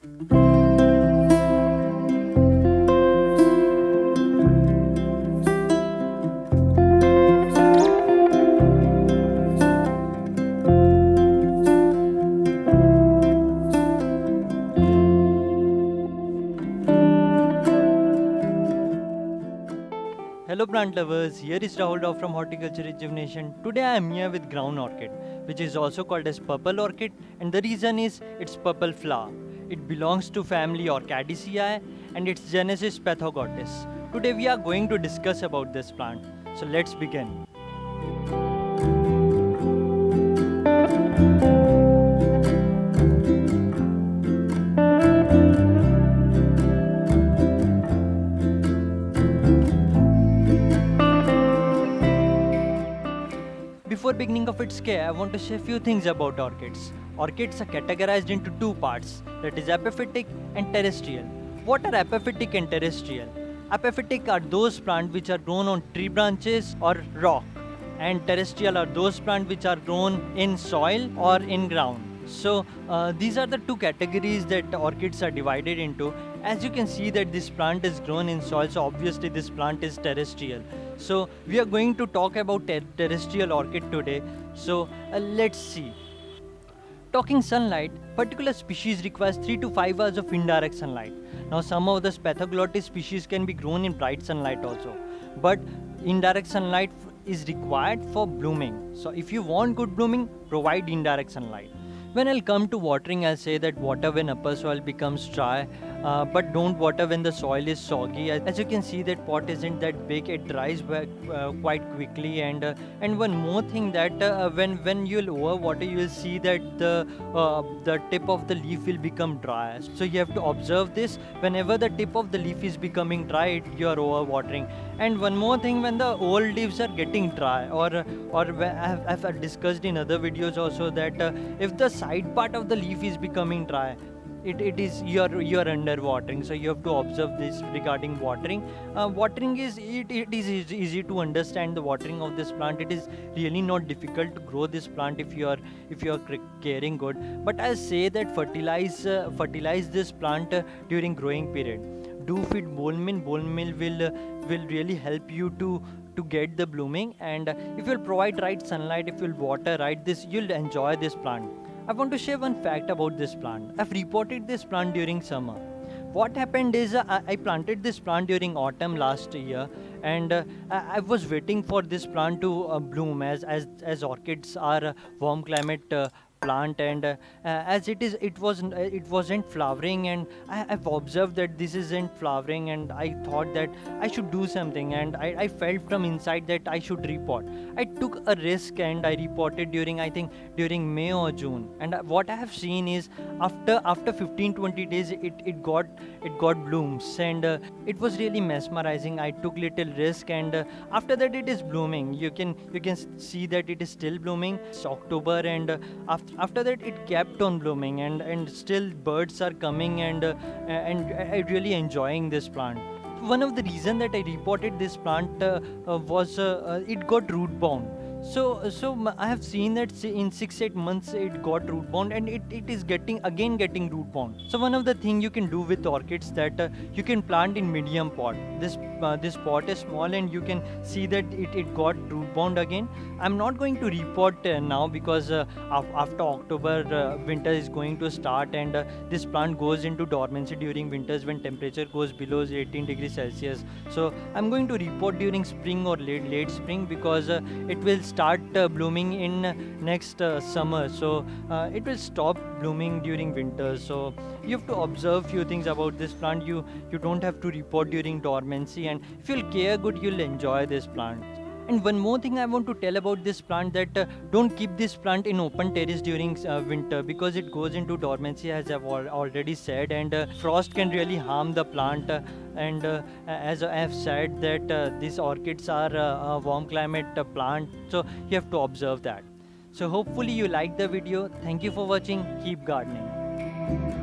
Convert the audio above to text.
Hello plant lovers, here is Rahul Rao from Horticulture Rejuvenation. Today I am here with ground orchid, which is also called as purple orchid, and the reason is its purple flower. It belongs to family Orchidaceae and its genus is Pethogotis. Today we are going to discuss about this plant. So let's begin. Before beginning of its care, I want to say a few things about orchids. Orchids are categorized into two parts, that is epiphytic and terrestrial. What are epiphytic and terrestrial? Epiphytic are those plants which are grown on tree branches or rock, and terrestrial are those plants which are grown in soil or in ground. So these are the two categories that orchids are divided into. As you can see that this plant is grown in soil, so obviously this plant is terrestrial. So we are going to talk about terrestrial orchid today. So let's see. Talking sunlight, particular species requires 3 to 5 hours of indirect sunlight. Now some of the Pethoglottis species can be grown in bright sunlight also, but indirect sunlight is required for blooming. So if you want good blooming, provide indirect sunlight. When I'll come to watering, I'll say that water when upper soil becomes dry, but don't water when the soil is soggy. As you can see, that pot isn't that big; it dries quite quickly. And one more thing that when you'll overwater, you will see that the tip of the leaf will become dry. So you have to observe this. Whenever the tip of the leaf is becoming dry, you are overwatering. And one more thing, when the old leaves are getting dry, or I've discussed in other videos also that if the side part of the leaf is becoming dry, it is you're underwatering. So you have to observe this regarding watering. Watering is easy to understand the watering of this plant. It is really not difficult to grow this plant if you are caring good. But I say that fertilize this plant during growing period. Do feed bone meal. Bone meal will really help you to get the blooming, and if you'll provide right sunlight, if you'll water right, this you'll enjoy this plant. I want to share one fact about this plant. I've reported this plant during summer. What happened is I planted this plant during autumn last year, and I was waiting for this plant to bloom as orchids are a warm climate plant, and as it wasn't flowering, and I've observed that this isn't flowering, and I thought that I should do something, and I felt from inside that I should report. I took a risk and I reported during May or June, and what I have seen is after 15-20 days it got blooms, and it was really mesmerizing. I took little risk, and after that it is blooming. You can see that it is still blooming. It's October, and after that it kept on blooming, and still birds are coming, and I really enjoying this plant. One of the reason that I reported this plant was it got root bound. So I have seen that in 6-8 months it got root bound, and it is getting root bound. So one of the thing you can do with orchids that you can plant in medium pot. This pot is small, and you can see that it got root bound again. I'm not going to report now because after October winter is going to start, and this plant goes into dormancy during winters when temperature goes below 18 degrees Celsius. So I'm going to report during spring or late spring, because it will start blooming in next summer. So it will stop blooming during winter. So you have to observe few things about this plant. You don't have to report during dormancy, and if you'll care good, you'll enjoy this plant. And one more thing I want to tell about this plant, that don't keep this plant in open terrace during winter, because it goes into dormancy, as I've already said, and frost can really harm the plant. And as I have said that these orchids are a warm climate plant, so you have to observe that. So hopefully you like the video. Thank you for watching. Keep gardening.